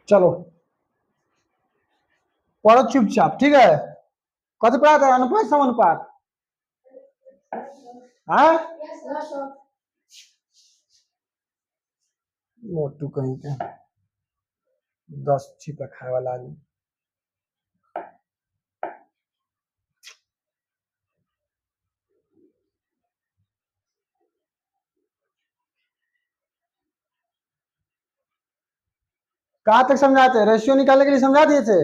चलो पढ़ो चुपचाप, ठीक है। कथी पढ़ा था? अनुपात समानुपात। हाँ मोटू कहीं के 10 छिपा खाए वाला आदमी। कहाँ तक समझाते? रेशियो निकालने के लिए समझा दिए थे,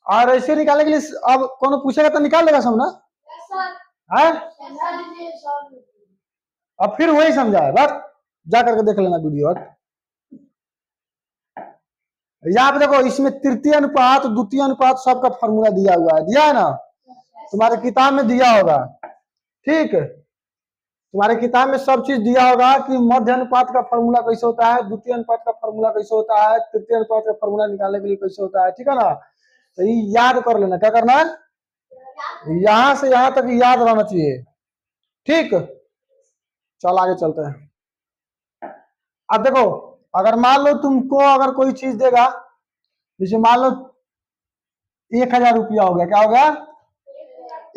और रेशियो निकालने के लिए अब कौन पूछेगा तो निकाल लेगा सब ना। है अब फिर वही समझा है, बस जा करके देख लेना वीडियो। यहाँ पे देखो, इसमें तृतीय अनुपात द्वितीय अनुपात सबका फॉर्मूला दिया हुआ है, दिया है ना, तुम्हारे किताब में दिया होगा। ठीक, तुम्हारे किताब में सब चीज दिया होगा कि मध्य अनुपात का फॉर्मूला कैसे होता है, द्वितीय अनुपात का फॉर्मूला कैसे होता है, तृतीय अनुपात का फॉर्मूला निकालने के लिए कैसे होता है, ठीक है ना। तो ये याद कर लेना, क्या करना है, यहां से यहां तक याद रहना चाहिए। ठीक, चल आगे चलते हैं। अब देखो, अगर मान लो तुमको अगर कोई चीज देगा, जैसे मान लो 1000 रुपया हो गया, क्या हो गया,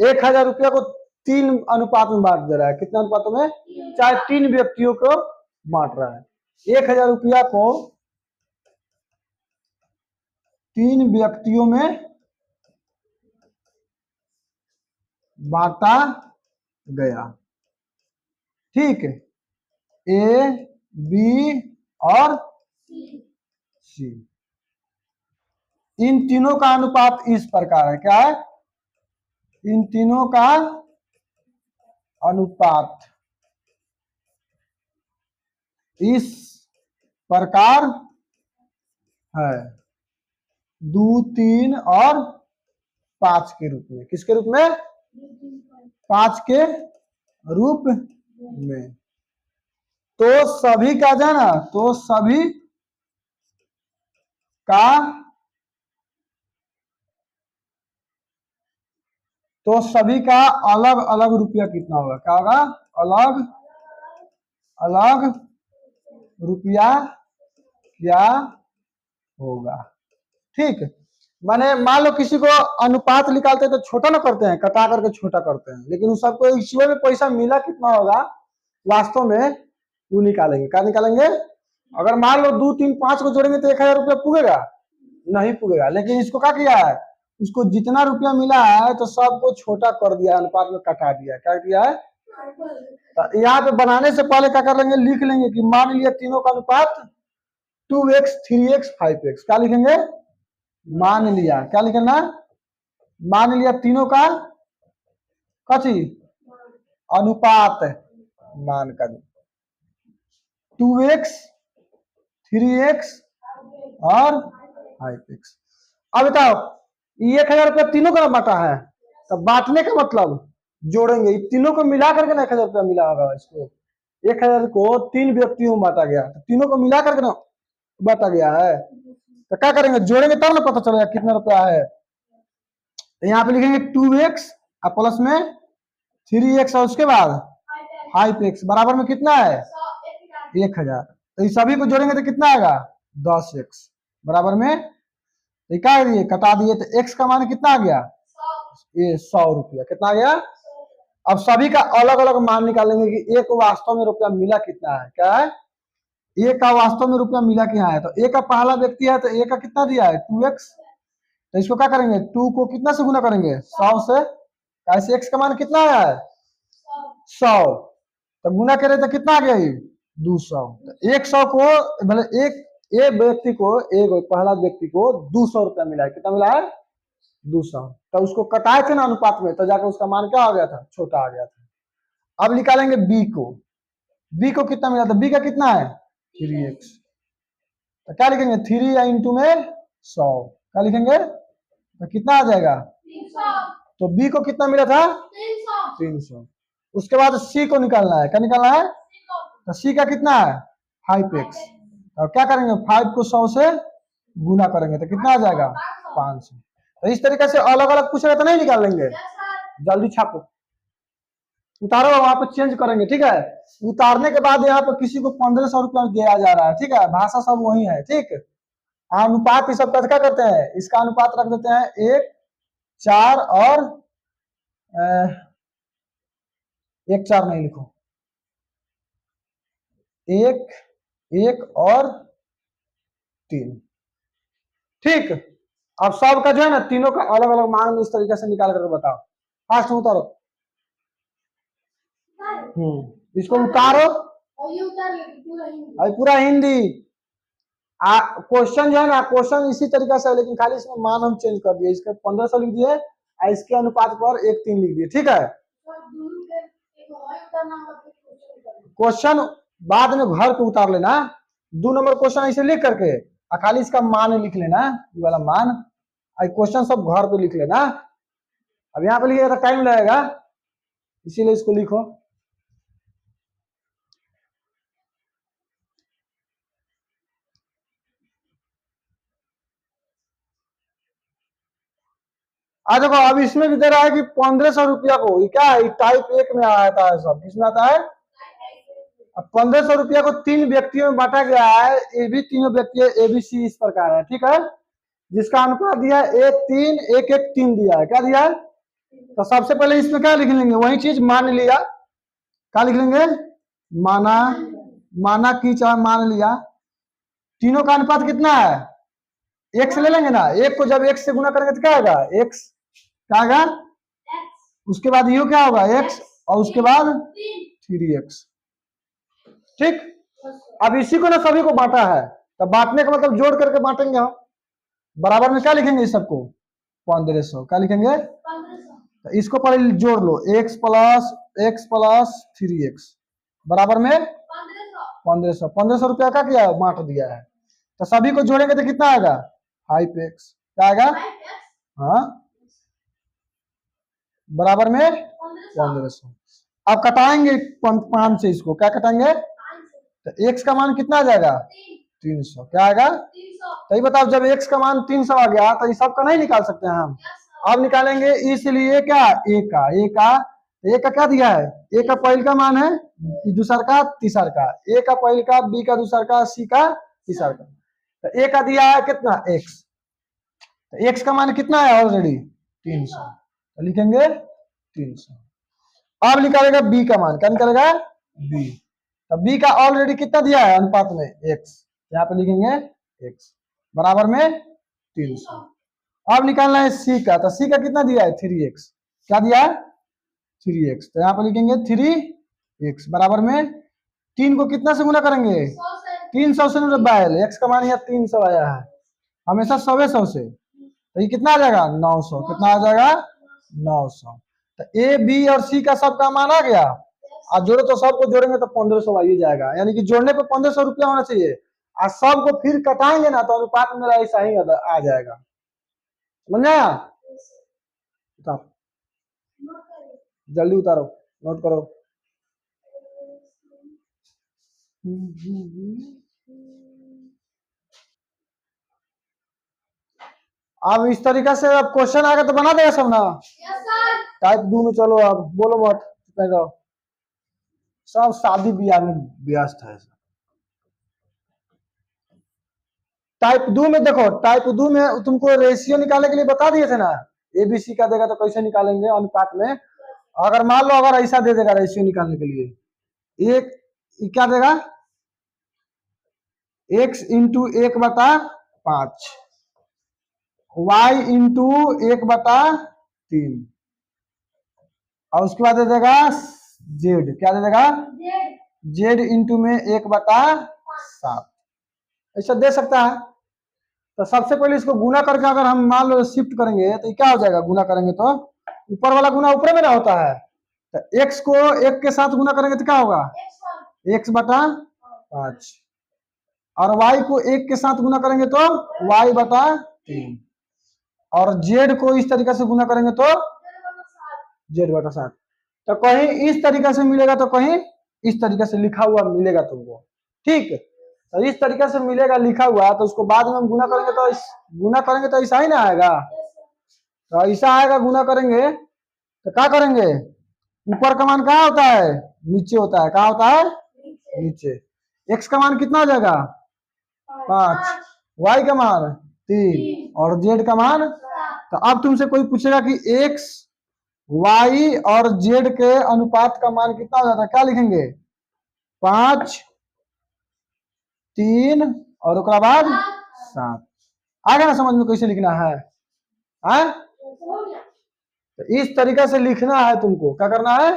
1000 रुपया को 3 अनुपात में बांट दे रहा है। कितने अनुपातों में? चाहे 3 व्यक्तियों को बांट रहा है। 1000 रुपया को 3 व्यक्तियों में बांटा गया। ठीक है, ए बी और सी, इन तीनों का अनुपात इस प्रकार है। क्या है? इन तीनों का अनुपात इस प्रकार है, 2, 3 और 5 के रूप में। किसके रूप में? 5 के रूप में। तो सभी का जाना, तो सभी का, तो सभी का अलग अलग रुपया कितना होगा? क्या होगा? अलग अलग रुपया क्या होगा। ठीक, माने मान लो किसी को अनुपात निकालते हैं तो छोटा ना करते हैं, कटा करके छोटा करते हैं, लेकिन उस सबको इसी में पैसा मिला कितना होगा वास्तव में वो निकालेंगे। क्या निकालेंगे? अगर मान लो 2, 3, 5 को जोड़ेंगे तो 1000 रुपया पुगेगा? नहीं पुगेगा। लेकिन इसको क्या किया है, उसको जितना रुपया मिला है तो सबको छोटा कर दिया, अनुपात में कटा दिया। क्या किया है? तो यहाँ पे बनाने से पहले क्या कर लेंगे, लिख लेंगे कि मान लिया तीनों का अनुपात 2x, 3x, 5x। क्या लिखेंगे? मान लिया। क्या लिखना? मान लिया तीनों का कथी अनुपात मान कर 2x, 3x और 5x। अब बताओ, 1000 रुपया तीनों का बांटा है, तो बांटने का मतलब जोड़ेंगे, तीनों को मिला करके ना 1000 रुपया मिला होगा। इसको 1000 को 3 व्यक्तियों में बांटा गया, तो तीनों को मिला करके ना बांटा गया है। तो क्या करेंगे, जोड़ेंगे तब ना पता चलेगा कितना रुपया है। तो यहाँ पे लिखेंगे 2x और प्लस में 3x और उसके बाद 5x बराबर में कितना है? 1000। तो इस सभी को जोड़ेंगे तो कितना आएगा? 10x बराबर में क्या दिए, कटा दिए, तो x का मान कितना आ गया? ये 100 रुपया। कितना आ गया? अब सभी का अलग अलग मान निकालेंगे कि एक वास्तव में रुपया मिला कितना है। क्या है? एक का वास्तव में रुपया मिला क्या है। तो एक का पहला व्यक्ति है तो एक का कितना दिया है? 2x। तो इसको क्या करेंगे, 2 को कितना से गुना करेंगे? 100 से। ऐसे x का मान कितना आया है? 100। तो गुना करें तो कितना आ गया? ये 200। तो 100 को मतलब एक व्यक्ति को, एक पहला व्यक्ति को 200 रुपया मिला है। कितना मिला है? 200। तो उसको कटाए थे ना अनुपात में, तो जाकर उसका मान क्या हो गया था? छोटा आ गया था। अब निकालेंगे b को। b को कितना मिला था? b का कितना है? 3x। तो क्या लिखेंगे? 3 या इंटू में 100। क्या लिखेंगे? तो कितना आ जाएगा? 300। तो b को कितना मिला था? 300। उसके बाद c को निकालना है। क्या निकालना है? तो c का कितना है? 5x। और क्या करेंगे, 5 को 100 से गुना करेंगे तो कितना आ जाएगा? 500। तो इस तरीके से अलग अलग पूछेगा तो नहीं निकाल लेंगे। जल्दी छापो, उतारो, वहां पे चेंज करेंगे। ठीक है, उतारने के बाद यहाँ पे किसी को 1500 रुपया दिया जा रहा है। ठीक है, भाषा सब वही है। ठीक, अनुपात इस सबका क्या करते हैं, इसका अनुपात रख देते हैं 1 4 और 1 4 नहीं लिखो, 1 1 और 3। ठीक, अब सबका जो है ना तीनों का अलग अलग मान इस तरीके से निकाल कर बताओ। फास्ट में उतारो। इसको उतारो, पूरा हिंदी। क्वेश्चन जो है ना, क्वेश्चन इसी तरीके से है, लेकिन खाली इसमें मान हम चेंज कर दिए। इसके 1500 लिख दिए, इसके अनुपात पर 1 3 लिख दिए। ठीक है, क्वेश्चन बाद में घर पे उतार लेना, 2 नंबर क्वेश्चन ऐसे लिख करके खाली इसका मान लिख लेना, ये वाला मान। क्वेश्चन सब घर पे लिख लेना। अब यहाँ पे लिखिएगा तो टाइम लगेगा, इसीलिए इसको लिखो। आज देखो, अब इसमें भी दे रहा है कि 1500 रुपया को, ये क्या है, टाइप 1 में आता है, सब किसमें आता है। अब 1500 रुपया को 3 व्यक्तियों में बांटा गया है, ये भी तीनों व्यक्ति ABC इस प्रकार है। ठीक है, जिसका अनुपात दिया है 1 3 1 1 3 दिया है। क्या दिया है, तो सबसे पहले इसमें क्या लिख लेंगे, वही चीज मान लिया। क्या लिख लेंगे, माना, माना की चाहे मान लिया। तीनों का अनुपात कितना है, x ले लेंगे ना, एक को जब x से गुना करेंगे तो क्या होगा, x क्या होगा, उसके बाद यू क्या होगा x, और उसके बाद 3x। ठीक, अब इसी को ना सभी को बांटा है, तो बांटने का मतलब जोड़ करके बांटेंगे हम। बराबर में क्या लिखेंगे इस सबको, 1500। क्या लिखेंगे, तो इसको पहले जोड़ लो, x प्लस 3x बराबर में 1500। 1500 रुपया का क्या बांट दिया है, तो सभी को जोड़ेंगे तो कितना आएगा, 5x। क्या आएगा, हाँ, बराबर में 1500। अब कटाएंगे 5 से, इसको क्या कटाएंगे, तो x का मान कितना आ जाएगा, 300। क्या आएगा, तो ये बताओ, जब x का मान 300 आ गया तो ये सब का नहीं निकाल सकते हैं हम। अब निकालेंगे, इसलिए क्या, a का क्या दिया है, a का पहले का मान है, दूसर का तीसर का, a का पहले का, b का दूसर का, c का तीसर का। तो a का दिया है कितना, x, तो x का मान कितना है ऑलरेडी 300, तो लिखेंगे 300। अब निकालेगा b का मान, क्या निकालेगा, b, तो b का ऑलरेडी कितना दिया है अनुपात में, x, यहाँ पे लिखेंगे x बराबर में 300। अब निकालना है c का, तो c का कितना दिया है, 3x। क्या दिया है, 3x, तो यहाँ पे लिखेंगे 3x बराबर में 3 को कितना से गुना करेंगे, 300 से। x का मान यहाँ 300 आया है, हमेशा 100 से, तो ये कितना आ जाएगा, 900। कितना आ जाएगा, 900। तो a b और c का सबका मान आ गया। अब जोड़ो तो सबको जोड़ेंगे तो 1500 आ ही जाएगा, यानी कि जोड़ने पे 1500 रुपया होना चाहिए। और सबको फिर कटाएंगे ना, तो अनुपात मेरा ऐसा ही आ जाएगा। समझ में आया, जल्दी उतारो, नोट करो। अब इस तरीके से अब क्वेश्चन आगे तो बना देगा सब ना। टाइप 2 में चलो, अब बोलो मत, सब शादी ब्याह में व्यस्त है। टाइप 2 में देखो, टाइप 2 में तुमको रेशियो निकालने के लिए बता दिए थे ना, ABC का देगा तो कैसे निकालेंगे अनुपात में। अगर मान लो अगर ऐसा दे देगा रेशियो निकालने के लिए, एक क्या देगा, x इंटू 1/5, y इंटू 1/3, और उसके बाद दे देगा z, क्या दे देगा, z इंटू में 1/7, ऐसा दे सकता है। तो सबसे पहले इसको गुना करके अगर हम मान लो शिफ्ट करेंगे तो क्या हो जाएगा, गुना करेंगे तो ऊपर वाला गुना ऊपर में ना होता है, तो x को 1 के साथ गुना करेंगे तो क्या होगा, x/5, और y को 1 के साथ गुना करेंगे तो y/3, और z को इस तरीके से गुना करेंगे तो z/7। तो कहीं इस तरीके से मिलेगा तो कहीं इस तरीके से लिखा हुआ मिलेगा तुमको। ठीक, तो इस तरीके से मिलेगा लिखा हुआ, तो उसको बाद में हम गुना करेंगे तो ऐसा ही ना आएगा, तो ऐसा आएगा। गुना करेंगे तो क्या करेंगे, ऊपर का मान कहाँ होता है, नीचे होता है। कहाँ होता है, नीचे। x का मान कितना हो जाएगा, 5, वाई का मान 3 और जेड का मान। तो अब तुमसे कोई पूछेगा कि एक्स वाई और जेड के अनुपात का मान कितना हो जाता है, क्या लिखेंगे 5 3 और उसके बाद 7। आ गया ना समझ में कैसे लिखना है? तो इस तरीका से लिखना है तुमको, क्या करना है,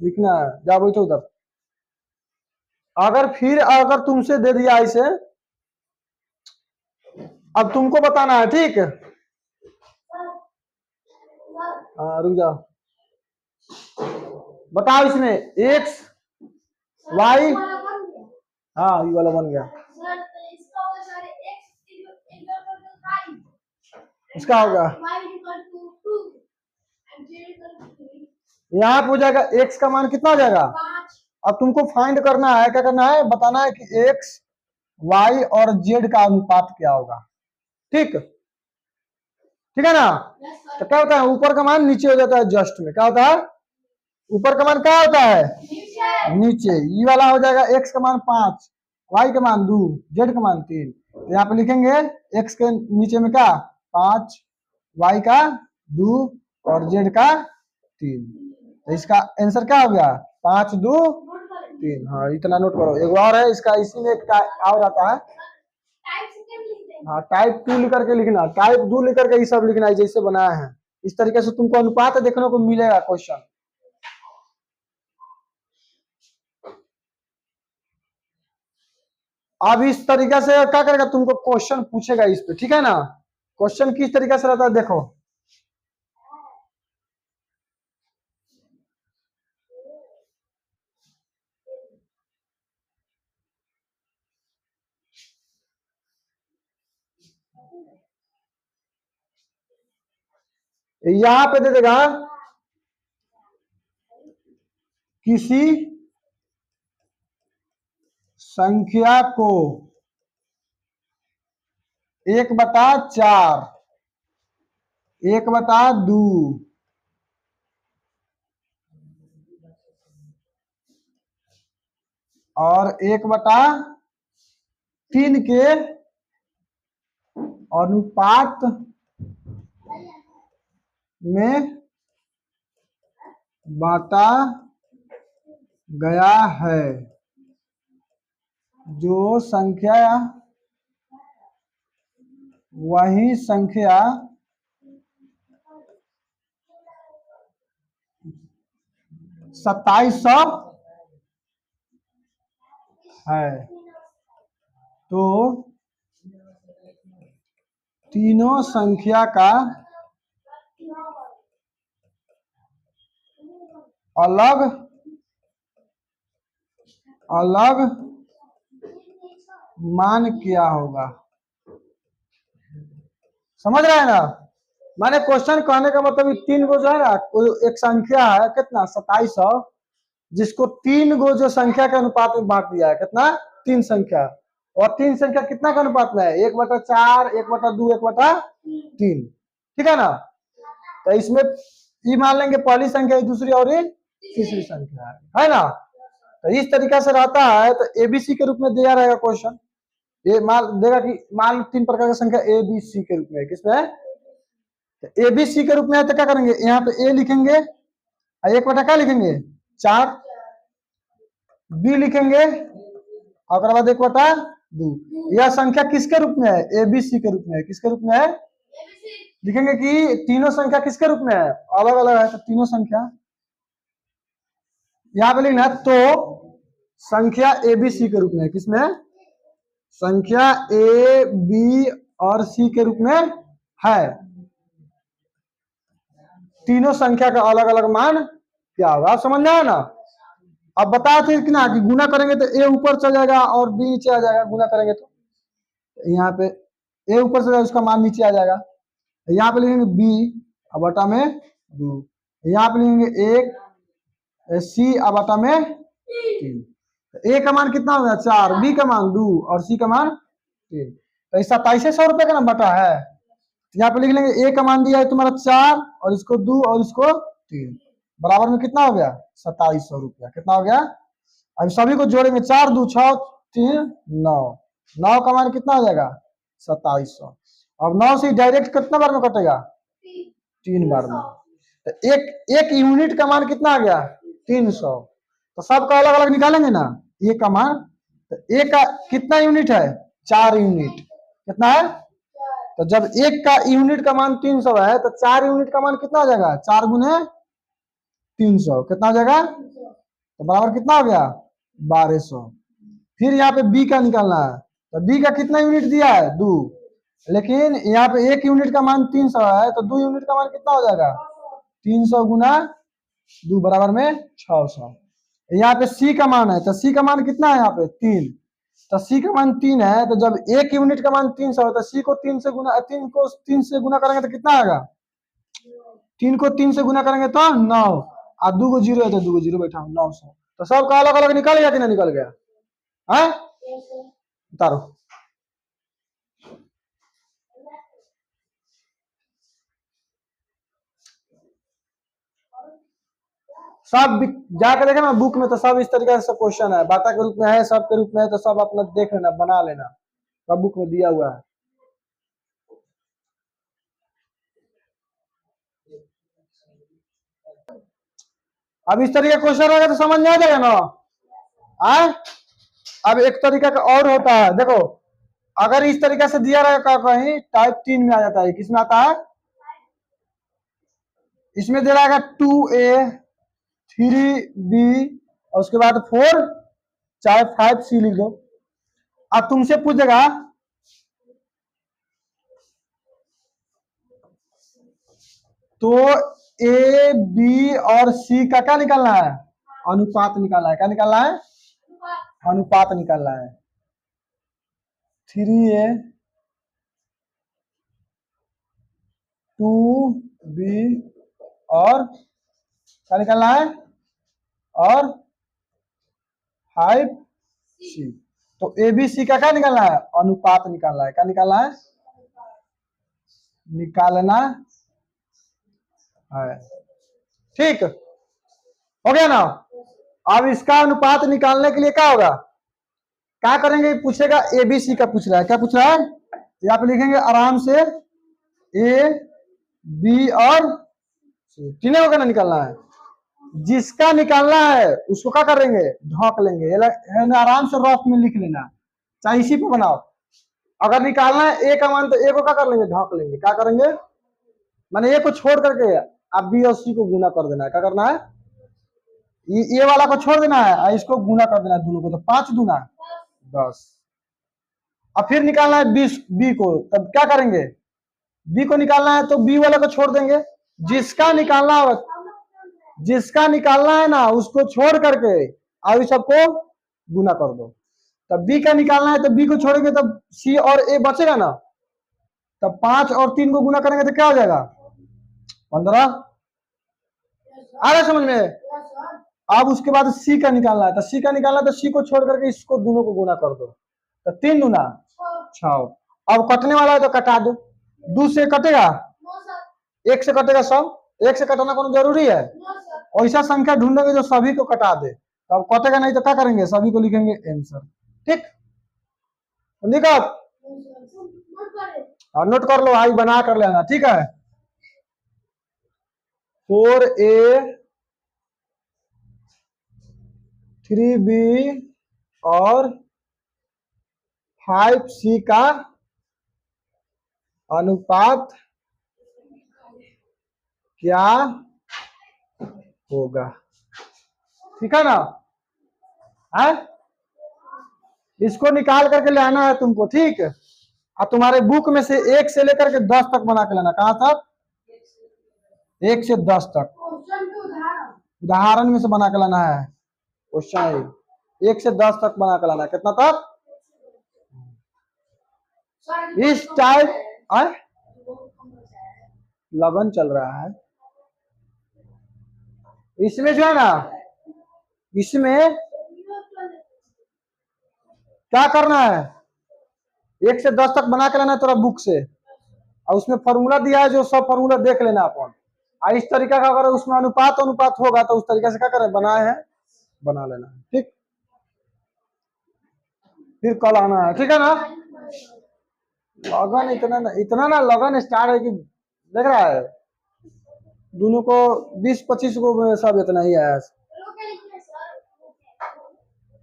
लिखना है। जा बैठो उधर। अगर तुमसे दे दिया इसे, अब तुमको बताना है, ठीक है? रुक जाओ, बताओ इसमें एक्स वाई, हाँ ये वाला बन गया। इसका होगा यहाँ पे हो जाएगा एक्स का मान कितना हो जाएगा। अब तुमको फाइंड करना है, क्या करना है, बताना है कि एक्स वाई और जेड का अनुपात क्या होगा। ठीक ठीक है ना? तो क्या होता है, ऊपर का मान नीचे हो जाता है जस्ट में। क्या होता है, ऊपर का मान क्या होता है, नीचे। ये वाला हो जाएगा एक्स का मान 5, वाई का मान 2, जेड का मान 3। तो यहाँ पे लिखेंगे एक्स के नीचे में क्या 5, वाई का 2 और जेड का 3। तो इसका आंसर क्या हो गया 5 2 3। हाँ इतना नोट करो। एक और है इसका, इसी में एक और आता है, हाँ टाइप 2 लिख करके लिखना, टाइप 2 लिख करके ये सब लिखना है जैसे बनाया है। इस तरीके से तुमको अनुपात देखने को मिलेगा क्वेश्चन। अब इस तरीके से क्या करेगा, तुमको क्वेश्चन पूछेगा इस पे, ठीक है ना? क्वेश्चन किस तरीके से रहता है देखो। यहां पे दे देगा किसी संख्या को 1/4, 1/2 और 1/3 के अनुपात में बांटा गया है। जो संख्या वही संख्या 2700 है, तो तीनों संख्या का अलग अलग मान क्या होगा। समझ रहे हैं ना? माने क्वेश्चन कहने का मतलब 3 गो जो है ना, एक संख्या है कितना 2700, जिसको 3 गो जो संख्या के अनुपात में बांट दिया है, कितना 3 संख्या। और 3 संख्या कितना के अनुपात में है 1/4, 1/2, 1/3, ठीक है ना? तो इसमें ये मान लेंगे पहली संख्या दूसरी और तीसरी संख्या है ना? तो इस तरीका से रहता है। तो एबीसी के रूप में दिया रहेगा क्वेश्चन। ये मान देगा कि मान 3 प्रकार की संख्या ए बी सी के रूप में, किसमें ए बी सी के रूप में है। तो क्या करेंगे, यहाँ पे ए लिखेंगे, 1/4 क्या लिखेंगे 4, बी लिखेंगे और बाद 1/2। यह संख्या किसके रूप में है, एबीसी के रूप में है। किसके रूप में है, लिखेंगे कि तीनों संख्या किसके रूप में है, अलग अलग है। तो तीनों संख्या यहाँ पे लिखना है, तो संख्या एबीसी के रूप में है। किसमें, संख्या ए बी और सी के रूप में है। तीनों संख्या का अलग अलग मान क्या होगा, आप समझ में आया ना? अब बताए थे कि ना कि गुना करेंगे तो ए ऊपर चल जाएगा और बी नीचे आ जाएगा। गुना करेंगे तो यहाँ पे ए ऊपर चल जाएगा, उसका मान नीचे आ जाएगा। यहाँ पे लिखेंगे बी और बटा में 2, यहाँ पे लिखेंगे 1, सी और बटा में 3। ए का मान कितना होगा 4, बी का मान 2 और सी का मान 3। तो 2700 रुपए का ना बटा है। यहाँ पे लिख लेंगे ए का मान दिया है तुम्हारा 4 और इसको 2 और इसको 3, बराबर में कितना हो गया 2700 रुपया। कितना हो गया, अब सभी को जोड़ेंगे 4 2 6 3 9, 9 का मान कितना हो जाएगा 2700। अब 9 से डायरेक्ट कितना बार में कटेगा? 3 बार में। तो एक यूनिट का मान कितना आ गया? 300। तो सबका अलग अलग निकालेंगे ना, ये का मान। तो एक का कितना यूनिट है? 4 यूनिट। कितना है? तो जब एक का यूनिट का मान 300 है तो 4 यूनिट का मान कितना हो जाएगा? 4 गुने 300 कितना हो जाएगा? तो बराबर कितना हो गया? 1200। फिर यहाँ पे बी का निकालना है। तो बी का कितना यूनिट दिया है? 2। लेकिन यहाँ पे एक यूनिट का मान 300 है तो 2 यूनिट का मान कितना हो जाएगा? 300 गुना 2 बराबर में 600। यहाँ पे सी का मान है, तो सी का मान कितना है? यहाँ पे 3। तो सी का मान 3 है, तो जब एक यूनिट का मान 300 है तो सी को 3 से गुना 3 से गुना करेंगे तो कितना आएगा? 3 को 3 से गुना करेंगे तो 9, और 2 को 0 है तो 2 को 0 बैठा 900। तो सबका अलग अलग निकल गया कि ना निकल गया? है उतारो। सब जाकर देखे ना बुक में, तो सब इस तरीके से क्वेश्चन है, बाता के रूप में है, सब के रूप में है, तो सब अपना देख लेना, बना लेना, सब बुक में दिया हुआ है। अब इस तरीके का क्वेश्चन रहेगा तो समझ में आ जाएगा ना। आ? अब एक तरीका का और होता है, देखो अगर इस तरीके से दिया रहेगा कहीं टाइप 3 में आ जाता है। किसमें आता है? इसमें दे रहेगा 2a 3b और उसके बाद 4 चाहे 5c लिख दो। अब तुमसे पूछेगा तो ए बी और सी का क्या निकालना है? अनुपात निकालना है। क्या निकालना है? अनुपात निकालना है। 3a 2b और क्या निकालना है? और 5c। तो ए बी सी का क्या निकालना है? अनुपात निकालना है। क्या निकालना है? निकालना है। ठीक हो गया ना। अब इसका अनुपात निकालने के लिए क्या होगा? क्या करेंगे? पूछेगा एबीसी का पूछ रहा है। क्या पूछ रहा है? यहाँ पे लिखेंगे आराम से ए बी और तीनों का ना निकालना है। जिसका निकालना है उसको क्या करेंगे? ढोक लेंगे। आराम से रफ में लिख लेना, चाहे इसी पे बनाओ। अगर निकालना है ए का मान तो ए को क्या कर लेंगे? ढोक लेंगे। क्या करेंगे? माने ए को छोड़ करके आप बी और सी को गुना कर देना है। क्या करना है? ये वाला को छोड़ देना है और इसको गुना कर देना है दोनों को। तो 5 दूना 10। अब फिर निकालना है बी को, तब क्या करेंगे? बी को निकालना है तो बी वाला को छोड़ देंगे। जिसका निकालना है ना उसको छोड़ करके और सबको गुना कर दो। तब बी का निकालना है तो बी को छोड़ेंगे तब सी और ए बचेगा ना। तब 5 और 3 को गुना करेंगे तो क्या हो जाएगा? 15। आ रहा समझ में? अब उसके बाद सी का निकालना है, तो सी का निकालना है तो सी को छोड़ करके इसको दोनों को गुना कर दो। तो 3 दूना 6। अब कटने वाला है तो कटा दो। 2 से कटेगा, 1 से कटेगा सब। 1 से कटाना कौन जरूरी है? ऐसा संख्या ढूंढेंगे जो सभी को कटा दे। तो अब कटेगा नहीं तो क्या करेंगे? सभी को लिखेंगे आंसर। ठीक, लिखो और नोट कर लो, आई बना कर लेना। ठीक है, 4a 3b और 5c का अनुपात क्या होगा? ठीक है ना? है? इसको निकाल करके ले आना है तुमको। ठीक, और तुम्हारे बुक में से 1 से लेकर के 10 तक बना के लाना। कहां तक? 1 से 10 तक उदाहरण में से बना के लाना है। क्वेश्चन 1 से 10 तक बना के लाना है। कितना तक? इस टाइप लगन चल रहा है इसमें जो है ना, इसमें क्या करना है? 1 से 10 तक बना के लाना है तेरा बुक से, और उसमें फॉर्मूला दिया है जो सब फॉर्मूला देख लेना अपन। इस तरीका का अगर उसमें अनुपात होगा तो उस तरीके से क्या करें? बनाए हैं, बना लेना है। ठीक, फिर कल आना है। ठीक है ना? लगन इतना ना लगन स्टार है कि देख रहा है दोनों को 20-25 को में सब इतना ही है।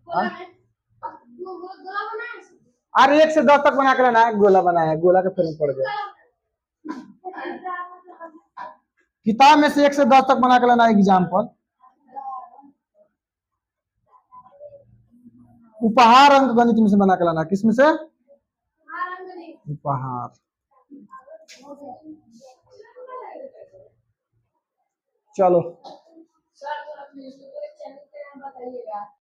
हाँ? अरे 1 से 10 तक बना के लाना है, गोला बनाया है, गोला के फिर में पड़ गया। किताब में से 1 से 10 तक बना के लाना एग्जाम्पल। उपहार अंक गणित में से बना के लाना, किसमें से? उपहार। चलो